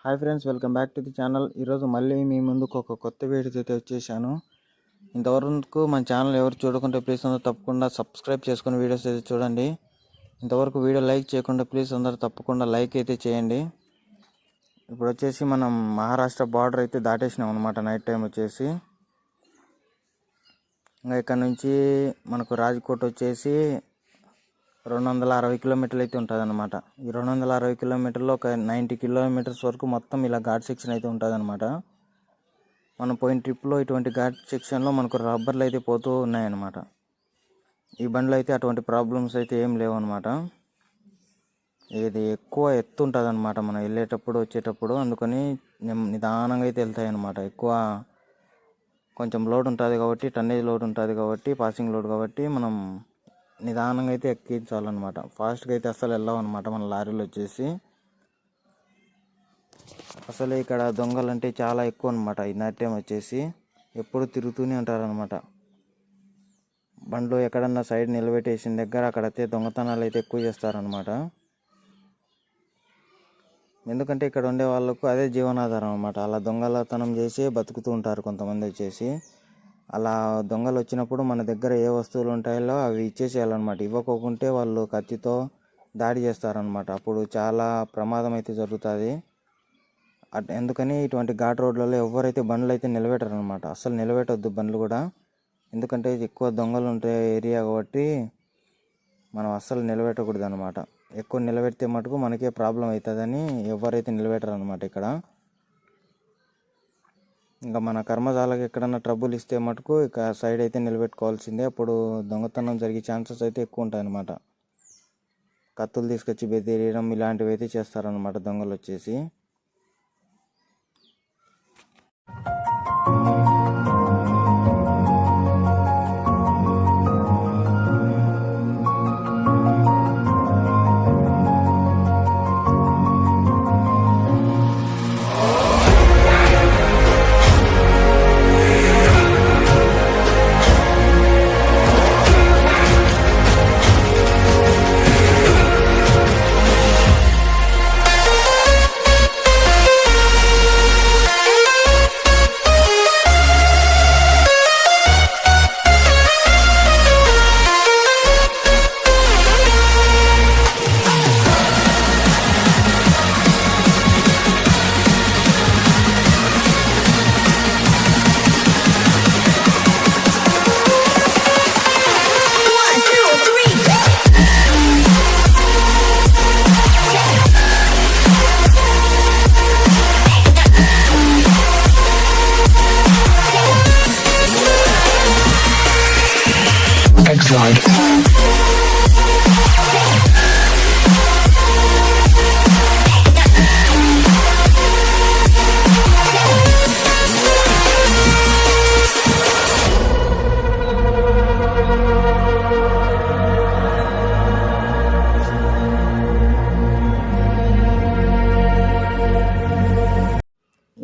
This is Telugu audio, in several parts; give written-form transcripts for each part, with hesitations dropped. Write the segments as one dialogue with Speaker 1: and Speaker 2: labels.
Speaker 1: Hi friends, welcome back to the channel. ఈరోజు మళ్ళీ మీ ముందుకు ఒక కొత్త వీడియో అయితే వచ్చేసాను. ఇంతవరకు మన ఛానల్ ఎవరు చూడకుంటే ప్లీజ్ అందరూ తప్పకుండా సబ్స్క్రైబ్ చేసుకుని వీడియోస్ అయితే చూడండి. ఇంతవరకు వీడియో లైక్ చేయకుండా ప్లీజ్ అందరూ తప్పకుండా లైక్ అయితే చేయండి. ఇప్పుడు వచ్చేసి మనం మహారాష్ట్ర బార్డర్ అయితే దాటేసినాం అనమాట. నైట్ టైం వచ్చేసి ఇంకా ఇక్కడ నుంచి మనకు రాజ్కోట్ వచ్చేసి 260 కిలోమీటర్లు అయితే ఉంటుంది అనమాట. ఈ 260 కిలోమీటర్లో ఒక 90 కిలోమీటర్స్ వరకు మొత్తం ఇలా ఘాట్ సెక్షన్ అయితే ఉంటుంది అనమాట. మనం పోయిన ట్రిప్లో ఇటువంటి ఘాట్ సెక్షన్లో మనకు రబ్బర్లు అయితే పోతూ ఉన్నాయన్నమాట. ఈ బండ్లో అయితే అటువంటి ప్రాబ్లమ్స్ అయితే ఏం లేవు అనమాట. ఇది ఎక్కువ ఎత్తు ఉంటుంది అనమాట మనం వెళ్ళేటప్పుడు వచ్చేటప్పుడు, అందుకని నిదానంగా అయితే వెళ్తాయి అనమాట. ఎక్కువ కొంచెం లోడ్ ఉంటుంది కాబట్టి, టన్నేజ్ లోడ్ ఉంటుంది కాబట్టి, పాసింగ్ లోడ్ కాబట్టి మనం నిదానంగా అయితే ఎక్కించాలన్నమాట. ఫాస్ట్గా అయితే అస్సలు వెళ్ళాం అనమాట మన లారీలు వచ్చేసి. అసలు ఇక్కడ దొంగలు అంటే చాలా ఎక్కువ అనమాట. ఈ నైట్ టైం వచ్చేసి ఎప్పుడు తిరుగుతూనే ఉంటారనమాట. బండ్లు ఎక్కడన్నా సైడ్ నిలబెట్టేసిన దగ్గర అక్కడైతే దొంగతనాలు అయితే ఎక్కువ చేస్తారనమాట. ఎందుకంటే ఇక్కడ ఉండే వాళ్ళకు అదే జీవనాధారం అనమాట. అలా దొంగలతనం చేసి బతుకుతూ ఉంటారు కొంతమంది వచ్చేసి. అలా దొంగలు వచ్చినప్పుడు మన దగ్గర ఏ వస్తువులు ఉంటాయో అవి ఇచ్చేసేయాలన్నమాట. ఇవ్వకుంటే వాళ్ళు కత్తితో దాడి చేస్తారనమాట. అప్పుడు చాలా ప్రమాదం అయితే జరుగుతుంది. ఎందుకని ఇటువంటి ఘాట్ రోడ్లలో ఎవరైతే బండ్లు అయితే నిలబెట్టరు అనమాట. అస్సలు నిలబెట్టొద్దు బండ్లు కూడా. ఎందుకంటే ఎక్కువ దొంగలు ఉంటే ఏరియా కాబట్టి మనం అస్సలు నిలబెట్టకూడదు అనమాట. ఎక్కువ నిలబెడితే మటుకు మనకే ప్రాబ్లం అవుతుందని ఎవరైతే నిలబెట్టరు అనమాట ఇక్కడ. ఇంకా మన కర్మజాలకు ఎక్కడన్నా ట్రబుల్ ఇస్తే మటుకు ఇక సైడ్ అయితే నిలబెట్టుకోవాల్సిందే. అప్పుడు దొంగతనం జరిగే ఛాన్సెస్ అయితే ఎక్కువ ఉంటాయి అన్నమాట. కత్తులు తీసుకొచ్చి బెదిరియడం ఇలాంటివి అయితే చేస్తారనమాట దొంగలు వచ్చేసి.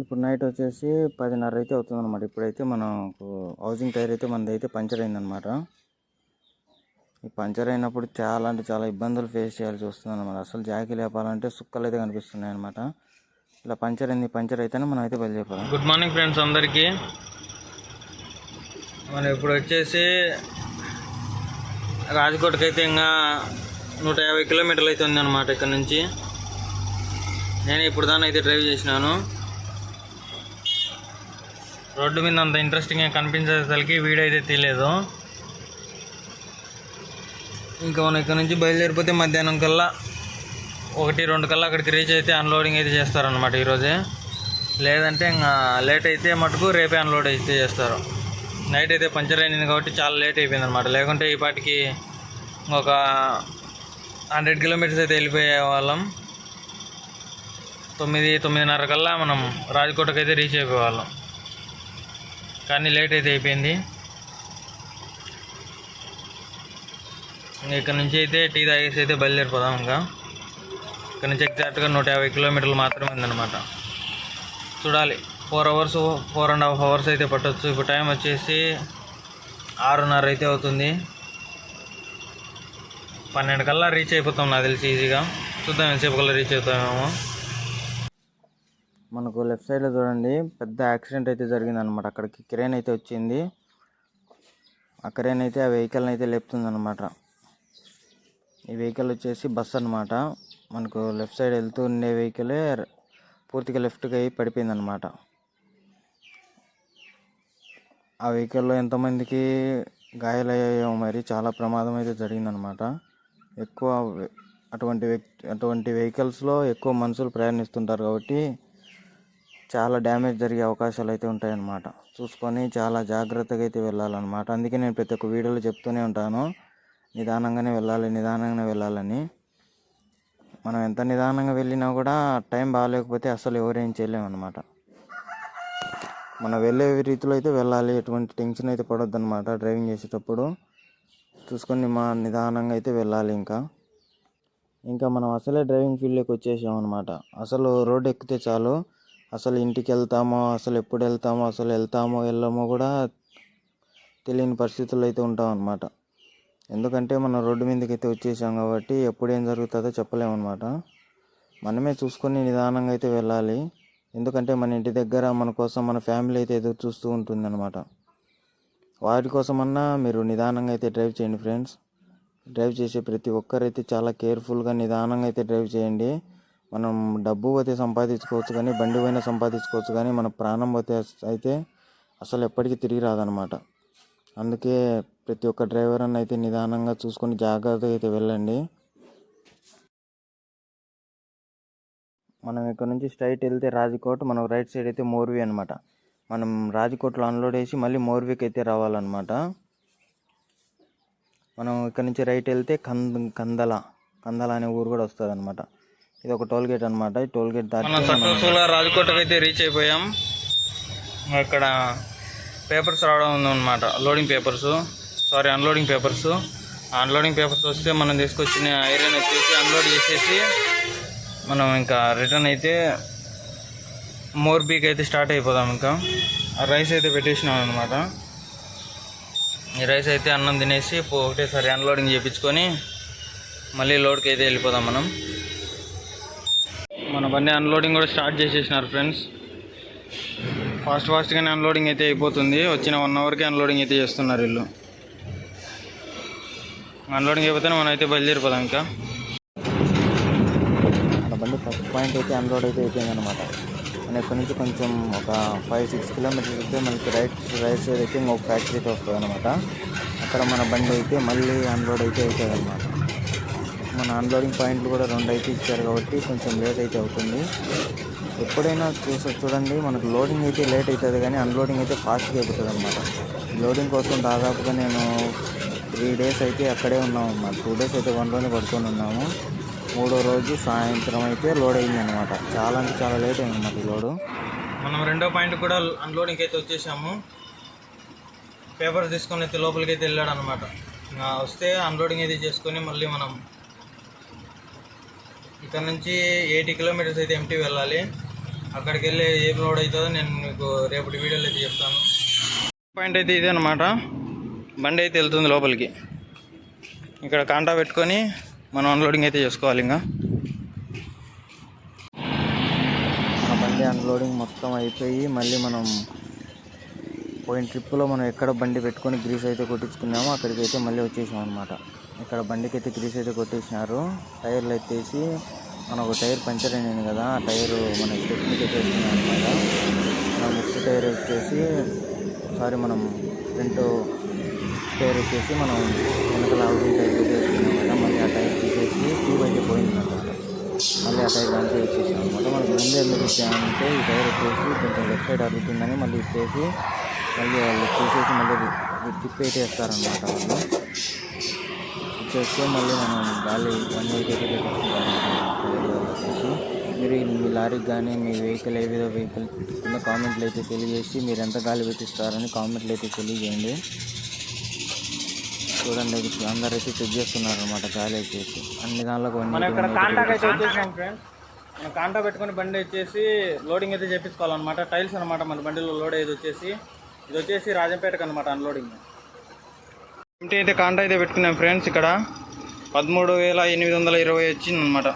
Speaker 1: ఇప్పుడు నైట్ వచ్చేసి 10:30 అయితే అవుతుంది అనమాట. ఇప్పుడైతే మనకు హౌసింగ్ టైర్ అయితే మనది అయితే పంచర్ అయిందనమాట. ఈ పంచర్ అయినప్పుడు చాలా అంటే చాలా ఇబ్బందులు ఫేస్ చేయాల్సి వస్తుంది అనమాట. అసలు జాకీ లేపాలంటే సుక్కలు అయితే కనిపిస్తున్నాయి అనమాట. ఇలా పంచర్ అయింది. పంచర్ అయితేనే మనం అయితే బయలుదేరాలి. గుడ్ మార్నింగ్ ఫ్రెండ్స్ అందరికీ. మనం ఇప్పుడు వచ్చేసి రాజ్కోట్కి అయితే ఇంకా 150 కిలోమీటర్లు అయితే ఉందన్నమాట ఇక్కడ నుంచి. నేను ఇప్పుడు దాన్ని అయితే డ్రైవ్ చేసినాను. రోడ్డు మీద అంత ఇంట్రెస్టింగ్గా కనిపించేసరికి వీడియో అయితే తీయలేదు. ఇంకా మనం ఇక్కడ నుంచి బయలుదేరిపోతే మధ్యాహ్నం కల్లా 1-2 కల్లా అక్కడికి రీచ్ అయితే అన్లోడింగ్ అయితే చేస్తారనమాట ఈరోజే. లేదంటే ఇంకా లేట్ అయితే మటుకు రేపే అన్లోడ్ అయితే చేస్తారు. నైట్ అయితే పంచర్ అయింది కాబట్టి చాలా లేట్ అయిపోయింది అనమాట. లేకుంటే ఈ పాటికి ఒక 100 కిలోమీటర్స్ అయితే వెళ్ళిపోయే వాళ్ళం. 9-9:30 కల్లా మనం రాజ్కోట్కి అయితే రీచ్ అయిపోయేవాళ్ళం. కానీ లేట్ అయితే అయిపోయింది. ఇక్కడ నుంచి అయితే టీ తాగేసి అయితే బయలుదేరిపోదాం. ఇంకా ఇక్కడ నుంచి ఎగ్జాక్ట్గా 150 కిలోమీటర్లు మాత్రమే ఉందన్నమాట. చూడాలి, 4.5 అవర్స్ అయితే పట్టవచ్చు. ఇప్పుడు టైం వచ్చేసి 6:30 అయితే అవుతుంది. 12 కల్లా రీచ్ అయిపోతాం నాకు తెలిసి ఈజీగా. చూద్దాం ఎంతసేపు కల్లా రీచ్ అవుతామేమో. మనకు లెఫ్ట్ సైడ్లో చూడండి పెద్ద యాక్సిడెంట్ అయితే జరిగింది అనమాట. అక్కడికి క్రేన్ అయితే వచ్చింది. ఆ క్రేన్ అయితే ఆ వెహికల్ని అయితే లేపుతుంది అనమాట. ఈ వెహికల్ వచ్చేసి బస్ అనమాట. మనకు లెఫ్ట్ సైడ్ వెళ్తూ ఉండే వెహికలే పూర్తిగా లెఫ్ట్కి అయి పడిపోయింది అనమాట. ఆ వెహికల్లో ఎంతమందికి గాయాలయ్యాయో మరి, చాలా ప్రమాదం అయితే జరిగిందనమాట. ఎక్కువ అటువంటి వెహికల్స్లో ఎక్కువ మనుషులు ప్రయాణిస్తుంటారు కాబట్టి చాలా డ్యామేజ్ జరిగే అవకాశాలు అయితే ఉంటాయన్నమాట. చూసుకొని చాలా జాగ్రత్తగా అయితే వెళ్ళాలన్నమాట. అందుకే నేను ప్రతి ఒక్క వీడియోలో చెప్తూనే ఉంటాను, నిదానంగానే వెళ్ళాలని. మనం ఎంత నిదానంగా వెళ్ళినా కూడా టైం బాగాలేకపోతే అసలు ఎవరేం చేయలేమన్నమాట. మనం వెళ్ళే రీతిలో అయితే వెళ్ళాలి. ఎటువంటి టెన్షన్ అయితే పడొద్దు అనమాట. డ్రైవింగ్ చేసేటప్పుడు చూసుకొని నిదానంగా అయితే వెళ్ళాలి. ఇంకా మనం అసలే డ్రైవింగ్ ఫీల్డ్లోకి వచ్చేసాం అనమాట. అసలు రోడ్డు ఎక్కితే చాలు, అసలు ఇంటికి వెళ్తామో, అసలు ఎప్పుడు వెళ్తామో, అసలు వెళ్ళమో కూడా తెలియని పరిస్థితుల్లో అయితే ఉంటాం అనమాట. ఎందుకంటే మనం రోడ్డు మీదకి అయితే వచ్చేసాం కాబట్టి ఎప్పుడు ఏం జరుగుతుందో చెప్పలేమన్నమాట. మనమే చూసుకొని నిదానంగా అయితే వెళ్ళాలి. ఎందుకంటే మన ఇంటి దగ్గర మన కోసం మన ఫ్యామిలీ అయితే ఎదురు చూస్తూ ఉంటుంది అనమాట. వాటి కోసమన్నా మీరు నిదానంగా అయితే డ్రైవ్ చేయండి ఫ్రెండ్స్. డ్రైవ్ చేసే ప్రతి ఒక్కరైతే చాలా కేర్ఫుల్గా నిదానంగా అయితే డ్రైవ్ చేయండి. మనం డబ్బు పోతే సంపాదించుకోవచ్చు కానీ, బండి పోయినా సంపాదించుకోవచ్చు కానీ, మన ప్రాణం పోతే అయితే అసలు ఎప్పటికీ తిరిగి రాదనమాట. అందుకే ప్రతి ఒక్క డ్రైవర్ అన్న అయితే నిదానంగా చూసుకొని జాగ్రత్తగా అయితే వెళ్ళండి. మనం ఇక్కడ నుంచి స్ట్రైట్ వెళ్తే రాజకోట్, మనకు రైట్ సైడ్ అయితే మోర్వి అనమాట. మనం రాజకోట్లో అన్లోడ్ వేసి మళ్ళీ మోర్వికి అయితే రావాలన్నమాట. మనం ఇక్కడ నుంచి రైట్ వెళ్తే కందల అనే ఊరు కూడా వస్తుంది అనమాట. ఇది ఒక టోల్ గేట్ అనమాట. ఈ టోల్ గేట్ దాటి మనం సక్సెస్ఫుల్గా రాజకోటకి అయితే రీచ్ అయిపోయాం. ఇక్కడ పేపర్స్ రావడం ఉందన్నమాట. అన్లోడింగ్ పేపర్స్ వస్తే మనం తీసుకొచ్చిన ఐరన్ వచ్చేసి అన్లోడ్ చేసేసి మనం ఇంకా రిటర్న్ అయితే మోర్బీకి అయితే స్టార్ట్ అయిపోదాం. ఇంకా రైస్ అయితే పెట్టేసినాం అనమాట. ఈ రైస్ అయితే అన్నం తినేసి ఒకటేసారి అన్లోడింగ్ చేయించుకొని మళ్ళీ లోడ్కి అయితే వెళ్ళిపోదాం. మన బండి అన్లోడింగ్ కూడా స్టార్ట్ చేసేసినారు ఫ్రెండ్స్. ఫాస్ట్గానే అన్లోడింగ్ అయితే అయిపోతుంది. వచ్చిన 1 అవర్కి అన్లోడింగ్ అయితే చేస్తున్నారు వీళ్ళు. అన్లోడింగ్ అయిపోతేనే మనం అయితే బయలుదేరిపోదాం. ఇంకా మన బండి ఫస్ట్ పాయింట్ అయితే అన్లోడ్ అయితే అయిపోయింది అనమాట. మన ఇక్కడ నుంచి కొంచెం ఒక 5-6 కిలోమీటర్స్ అయితే మనకి రైట్ సైడ్ అయితే ఇంకొక ఫ్యాక్టరీ అయితే వస్తుంది అనమాట. అక్కడ మన బండి అయితే మళ్ళీ అన్లోడ్ అయితే అవుతుంది అనమాట. మన అన్లోడింగ్ పాయింట్లు కూడా 2 అయితే ఇచ్చారు కాబట్టి కొంచెం లేట్ అయితే అవుతుంది. ఎప్పుడైనా చూడండి, మనకు లోడింగ్ అయితే లేట్ అవుతుంది కానీ అన్లోడింగ్ అయితే ఫాస్ట్గా అయిపోతుంది అనమాట. లోడింగ్ కోసం దాదాపుగా నేను 3 days అయితే అక్కడే ఉన్నాము అన్నమాట. 2 days అయితే వన్లోనే పడుకొని ఉన్నాము. 3వ రోజు సాయంత్రం అయితే లోడ్ అయింది అనమాట. చాలా అంటే చాలా లేట్ అయింది అన్నమాట ఈ లోడు. మనం 2వ పాయింట్ కూడా అన్లోడింగ్ అయితే వచ్చేసాము. పేపర్స్ తీసుకొని అయితే లోపలికి అయితే వెళ్ళాడు అనమాట. వస్తే అన్లోడింగ్ అయితే చేసుకొని మళ్ళీ మనం ఇక్కడ నుంచి 80 kilometers అయితే ఎంటీ వెళ్ళాలి. అక్కడికి వెళ్ళి ఏం లోడ్ అవుతుందో నేను మీకు రేపటి వీడియోలో అయితే చెప్తాను. పాయింట్ అయితే ఇదే అనమాట. బండి అయితే వెళ్తుంది లోపలికి. ఇక్కడ కాంటా పెట్టుకొని మనం అన్లోడింగ్ అయితే చేసుకోవాలి. ఇంకా మన బండి అన్లోడింగ్ మొత్తం అయిపోయి మళ్ళీ మనం పోయిన ట్రిప్లో మనం ఎక్కడ బండి పెట్టుకొని గ్రీస్ అయితే కొట్టించుకున్నామో అక్కడికి అయితే మళ్ళీ వచ్చేసాం అనమాట. ఇక్కడ బండికి అయితే గ్రీస్ అయితే కొట్టేసినారు. టైర్లు ఎత్తేసి మన ఒక టైర్ పంచర్ అయింది కదా, ఆ టైరు మన టెక్నిక్ అయితే వేసుకున్నాం అనమాట. మనం నెక్స్ట్ టైర్ వచ్చేసి మనం ఫ్రంట్ టైర్ వచ్చేసి మనం వెనకాల అవుటింగ్ టైర్ అయితే వేసుకున్నాం కదా. మళ్ళీ ఆ టైర్ తీసేసి ట్యూబ్ అయితే పోయిందన్నమాట. మళ్ళీ ఆ టైర్ దాంట్లో వచ్చేసాం అనమాట. మనకు ముందు ఎందుకు ఇచ్చామంటే ఈ టైర్ వచ్చేసి కొంచెం లెఫ్ట్ సైడ్ అరుగుతుందని మళ్ళీ ఇచ్చేసి మళ్ళీ వాళ్ళు తీసేసి మళ్ళీ టిప్ అయితే వేస్తారనమాట. వాళ్ళు ఇచ్చేస్తే మళ్ళీ మనం గాలి 1 week అయితే పెట్టేసుకుంటాం. మీరు మీ లారీకి కానీ మీ వెహికల్ ఏదో వెహికల్ కింద కామెంట్లు అయితే తెలియజేసి మీరు ఎంత గాలి పెట్టిస్తారని కామెంట్లు అయితే తెలియజేయండి. చూడండి, అందరూ అయితే చెక్ చేస్తున్నారు అనమాట గాలి వచ్చేసి అన్ని దానిలో. మనం కాంటా పెట్టుకుని బండి వచ్చేసి లోడింగ్ అయితే చేయించుకోవాలన్నమాట. టైల్స్ అనమాట మన బండిలో లోడ్ అయ్యేది వచ్చేసి. ఇది వచ్చేసి రాజంపేటకు అనమాట అన్లోడింగ్. ఎంటీ అయితే కాంటా అయితే పెట్టుకున్నాం ఫ్రెండ్స్. ఇక్కడ 13,820 వచ్చింది అనమాట.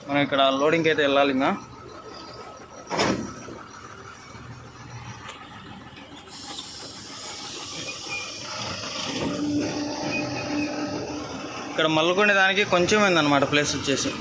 Speaker 1: మనం ఇక్కడ లోడింగ్కి అయితే వెళ్ళాలి. ఇంకా ఇక్కడ మల్లుకునే దానికి కొంచెం అయిందన్నమాట ప్లేస్ వచ్చేసి.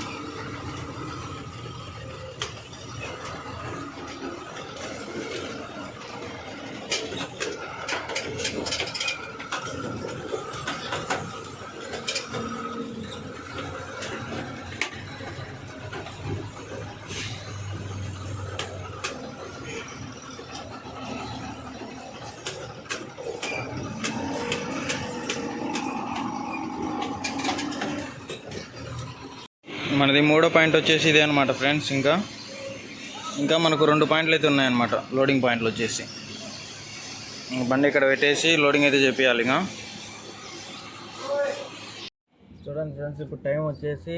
Speaker 1: మనది 3వ పాయింట్ వచ్చేసి ఇదే అనమాట ఫ్రెండ్స్. ఇంకా మనకు 2 పాయింట్లు అయితే ఉన్నాయన్నమాట లోడింగ్ పాయింట్లు వచ్చేసి. బండి ఇక్కడ పెట్టేసి లోడింగ్ అయితే చేపియాలి. ఇంకా చూడండి ఫ్రెండ్స్, ఇప్పుడు టైం వచ్చేసి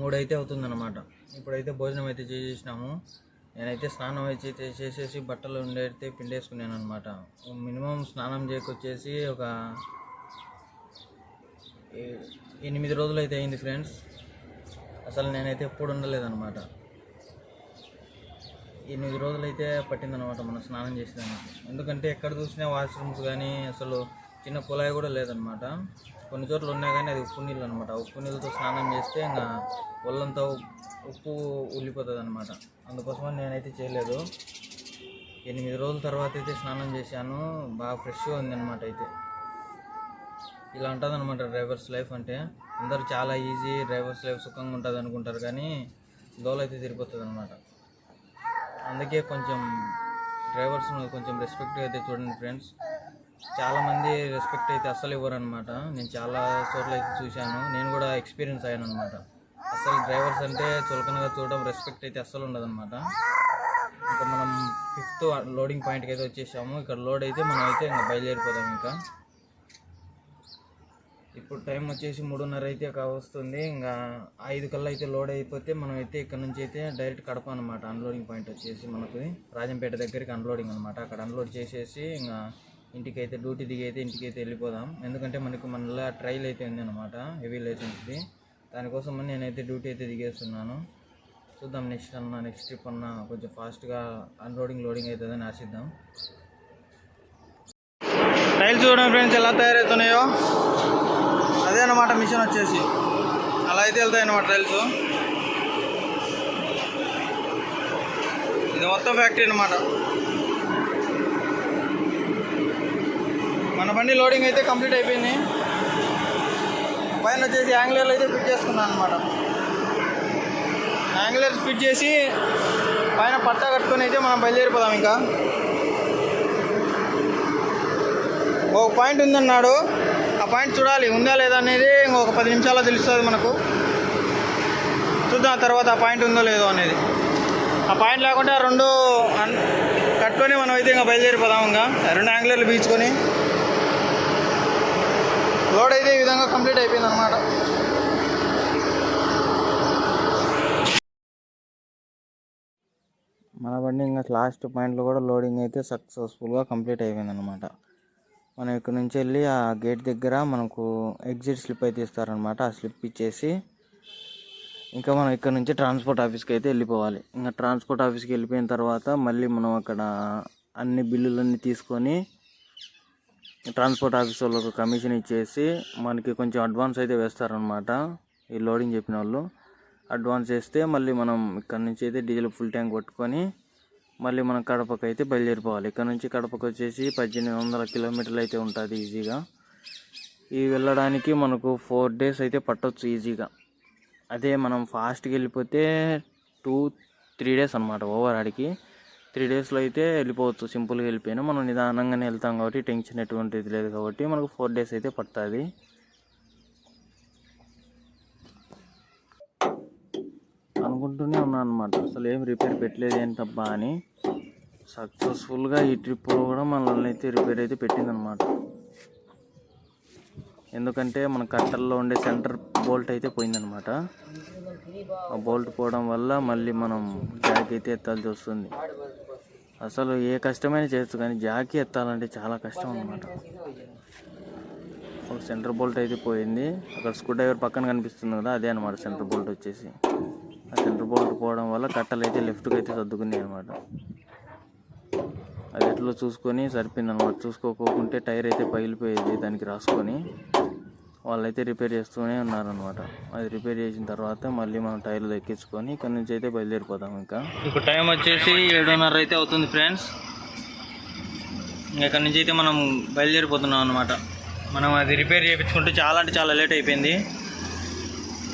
Speaker 1: 3 అయితే అవుతుందన్నమాట. ఇప్పుడైతే భోజనం అయితే చేసేసినాము. నేనైతే స్నానం అయితే చేసేసి బట్టలు ఉండేఅయితే పిండేసుకున్నాను అనమాట. మినిమం స్నానం చేయకొచ్చేసి ఒక 8 రోజులు అయితే అయింది ఫ్రెండ్స్. అసలు నేనైతే ఎప్పుడు ఉండలేదన్నమాట. 8 రోజులు అయితే పట్టిందనమాట మనం స్నానం చేసేదానికి. ఎందుకంటే ఎక్కడ చూసినా వాష్రూమ్స్ కానీ అసలు చిన్న కుళాయి కూడా లేదనమాట. కొన్ని చోట్ల ఉన్నా కానీ అది ఉప్పు నీళ్ళు అనమాట. ఉప్పు నీళ్ళతో స్నానం చేస్తే ఇంకా ఒళ్ళంతా ఉప్పు ఉల్లిపోతుంది అనమాట. అందుకోసమని నేనైతే చేయలేదు. 8 రోజుల తర్వాత అయితే స్నానం చేశాను. బాగా ఫ్రెష్గా ఉందన్నమాట. అయితే ఇలా ఉంటుంది అనమాట డ్రైవర్స్ లైఫ్ అంటే. అందరూ చాలా ఈజీ, డ్రైవర్స్ లైఫ్ సుఖంగా ఉంటుంది అనుకుంటారు, కానీ దోల అయితే తిరిగిపోతుంది అనమాట. అందుకే కొంచెం డ్రైవర్స్ను కొంచెం రెస్పెక్ట్ అయితే చూడండి ఫ్రెండ్స్. చాలామంది రెస్పెక్ట్ అయితే అస్సలు ఇవ్వరు అనమాట. నేను చాలా చోట్ల అయితే చూశాను, నేను కూడా ఎక్స్పీరియన్స్ అయ్యాను అనమాట. అసలు డ్రైవర్స్ అంటే చులకనగా చూడడం, రెస్పెక్ట్ అయితే అస్సలు ఉండదన్నమాట. ఇంకా మనం 5th లోడింగ్ పాయింట్కి అయితే వచ్చేసాము. ఇక్కడ లోడ్ అయితే మనం అయితే ఇంకా బయలుదేరిపోదాం. ఇంకా ఇప్పుడు టైం వచ్చేసి 3:30 అయితే వస్తుంది. ఇంకా 5 కల్లా అయితే లోడ్ అయిపోతే మనం అయితే ఇక్కడ నుంచి అయితే డైరెక్ట్ కడప అనమాట. అన్లోడింగ్ పాయింట్ వచ్చేసి మనకు రాజంపేట దగ్గరికి అన్లోడింగ్ అనమాట. అక్కడ అన్లోడ్ చేసేసి ఇంకా ఇంటికైతే డ్యూటీ దిగి అయితే ఇంటికైతే వెళ్ళిపోదాం. ఎందుకంటే మనకు మళ్ళీ ట్రైల్ అయితే ఉంది అనమాట, హెవీ లైసెన్స్ది. దానికోసం నేనైతే డ్యూటీ అయితే దిగేస్తున్నాను. చూద్దాం నెక్స్ట్ ట్రిప్ అన్నా కొంచెం ఫాస్ట్గా అన్లోడింగ్ లోడింగ్ అవుతుందని ఆశిద్దాం. టైల్స్ చూడండి ఫ్రెండ్స్ ఎలా తయారవుతున్నాయో. అదే అన్నమాట మిషన్ వచ్చేసి అలా అయితే వెళ్తాయి అన్నమాట టైల్స్. ఇది మొత్తం ఫ్యాక్టరీ అన్నమాట. మన బండి లోడింగ్ అయితే కంప్లీట్ అయిపోయింది. పైన వచ్చేసి యాంగ్లర్లు అయితే ఫిట్ చేసుకున్నాను అనమాట. యాంగ్లర్స్ ఫిట్ చేసి పైన పట్టా కట్టుకొని అయితే మనం బయలుదేరిపోదాం. ఇంకా ఒక పాయింట్ ఉందన్నాడు, ఆ పాయింట్ చూడాలి ఉందా లేదా అనేది ఇంకొక 10 నిమిషాల్లో తెలుస్తుంది మనకు. చూద్దాం తర్వాత ఆ పాయింట్ ఉందో లేదో అనేది. ఆ పాయింట్ లేకుంటే ఆ 2 కట్టుకొని మనం అయితే ఇంకా బయలుదేరిపోదాం. ఇంకా 2 యాంగ్లర్లు బీచుకొని లోడ్ అయితే ఈ విధంగా కంప్లీట్ అయిపోయింది అనమాట. మన బండి ఇంకా లాస్ట్ పాయింట్లో కూడా లోడింగ్ అయితే సక్సెస్ఫుల్గా కంప్లీట్ అయిపోయింది అనమాట. మనం ఇక్కడ నుంచి వెళ్ళి ఆ గేట్ దగ్గర మనకు ఎగ్జిట్ స్లిప్ అయితే ఇస్తారనమాట. ఆ స్లిప్ ఇచ్చేసి ఇంకా మనం ఇక్కడ నుంచి ట్రాన్స్పోర్ట్ ఆఫీస్కి అయితే వెళ్ళిపోవాలి. ఇంకా ట్రాన్స్పోర్ట్ ఆఫీస్కి వెళ్ళిపోయిన తర్వాత మళ్ళీ మనం అక్కడ అన్ని బిల్లులన్నీ తీసుకొని ట్రాన్స్పోర్ట్ ఆఫీస్ వాళ్ళకు కమిషన్ ఇచ్చేసి మనకి కొంచెం అడ్వాన్స్ అయితే వేస్తారనమాట. ఈ లోడింగ్ చెప్పిన వాళ్ళు అడ్వాన్స్ వేస్తే మళ్ళీ మనం ఇక్కడ నుంచి అయితే డీజిల్ ఫుల్ ట్యాంక్ కొట్టుకొని మళ్ళీ మనం కడపకు అయితే బయలుదేరిపోవాలి. ఇక్కడ నుంచి కడపకు వచ్చేసి 1800 కిలోమీటర్లు అయితే ఉంటుంది ఈజీగా. ఈ వెళ్ళడానికి మనకు 4 days అయితే పట్టవచ్చు ఈజీగా. అదే మనం ఫాస్ట్గా వెళ్ళిపోతే 2-3 days అనమాట ఓవర్. ఆడికి 3 daysలో అయితే వెళ్ళిపోవచ్చు, సింపుల్గా వెళ్ళిపోయినా. మనం నిదానంగానే వెళ్తాం కాబట్టి టెన్షన్ ఎటువంటిది లేదు కాబట్టి మనకు 4 days అయితే పడుతుంది. అనుకుంటూనే ఉన్నాను అనమాట, అసలు ఏం రిపేర్ పెట్టలేదు ఏంటబ్బా అని. సక్సెస్ఫుల్గా ఈ ట్రిప్ కూడా మనల్ని అయితే రిపేర్ అయితే పెట్టిందనమాట. ఎందుకంటే మన కట్టల్లో ఉండే సెంటర్ బోల్ట్ అయితే పోయిందనమాట. ఆ బోల్ట్ పోవడం వల్ల మళ్ళీ మనం జాక్ అయితే ఎత్తాల్సి వస్తుంది. అసలు ఏ కష్టమైనా చేయొచ్చు కానీ జాకీ ఎత్తాలంటే చాలా కష్టం అనమాట. ఒక సెంటర్ బోల్ట్ అయితే పోయింది. అక్కడ స్క్రూ డ్రైవర్ పక్కన కనిపిస్తుంది కదా, అదే అనమాట సెంటర్ బోల్ట్ వచ్చేసి. ఆ సెంటర్ బోల్ట్ పోవడం వల్ల కట్టలు అయితే లెఫ్ట్కి అయితే సర్దుకున్నాయి అనమాట. అది ఎట్లా చూసుకొని సరిపోయింది అనమాట. చూసుకోకుంటే టైర్ అయితే పగిలిపోయేది దానికి రాసుకొని. వాళ్ళైతే రిపేర్ చేస్తూనే ఉన్నారనమాట. అది రిపేర్ చేసిన తర్వాత మళ్ళీ మనం టైర్లు ఎక్కించుకొని ఇక్కడ నుంచి అయితే బయలుదేరిపోతాం. ఇంకా ఇప్పుడు టైం వచ్చేసి 7:30 అయితే అవుతుంది ఫ్రెండ్స్. ఇక్కడ నుంచి అయితే మనం బయలుదేరిపోతున్నాం అనమాట. మనం అది రిపేర్ చేయించుకుంటే చాలా అంటే చాలా లేట్ అయిపోయింది.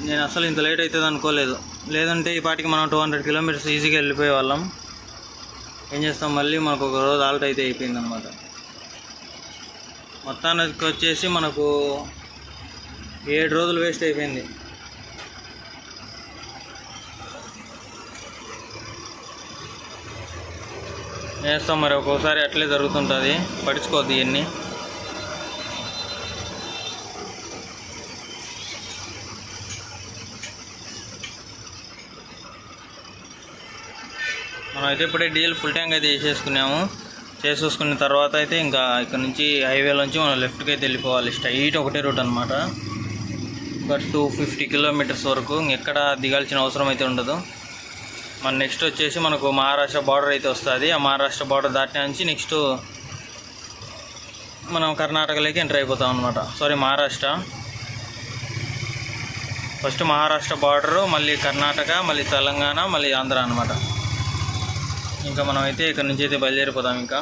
Speaker 1: నేను అసలు ఇంత లేట్ అవుతుంది అనుకోలేదు. లేదంటే ఈ పాటికి మనం 200 కిలోమీటర్స్ ఈజీగా వెళ్ళిపోయే వాళ్ళం. ఏం చేస్తాం, మళ్ళీ మనకు ఒక రోజు ఆల్ట్ అయితే అయిపోయింది అనమాట. మొత్తానికి వచ్చేసి మనకు 7 రోజులు వేస్ట్ అయిపోయింది. చేస్తాం మరి, ఒక్కోసారి అట్లే జరుగుతుంటుంది, పడుచుకోవద్దు ఇవన్నీ. మనం అయితే ఇప్పుడే డీజిల్ ఫుల్ ట్యాంక్ అయితే చేసేసుకున్న తర్వాత అయితే ఇంకా ఇక్కడ నుంచి హైవేలోంచి మనం లెఫ్ట్కి అయితే వెళ్ళిపోవాలి. స్ట్రైట్ ఒకటే రూట్ అనమాట. ఒక 250 కిలోమీటర్స్ వరకు ఎక్కడ దిగాల్సిన అవసరం అయితే ఉండదు. మన నెక్స్ట్ వచ్చేసి మనకు మహారాష్ట్ర బార్డర్ అయితే వస్తుంది. ఆ మహారాష్ట్ర బార్డర్ దాటిన నుంచి నెక్స్ట్ మనం కర్ణాటకలోకి ఎంటర్ అయిపోతాం అనమాట. Sorry, Maharashtra. First Maharashtra border, మళ్ళీ కర్ణాటక, మళ్ళీ తెలంగాణ, మళ్ళీ ఆంధ్ర అనమాట. ఇంకా మనం అయితే ఇక్కడ నుంచి అయితే బయలుదేరిపోతాం ఇంకా.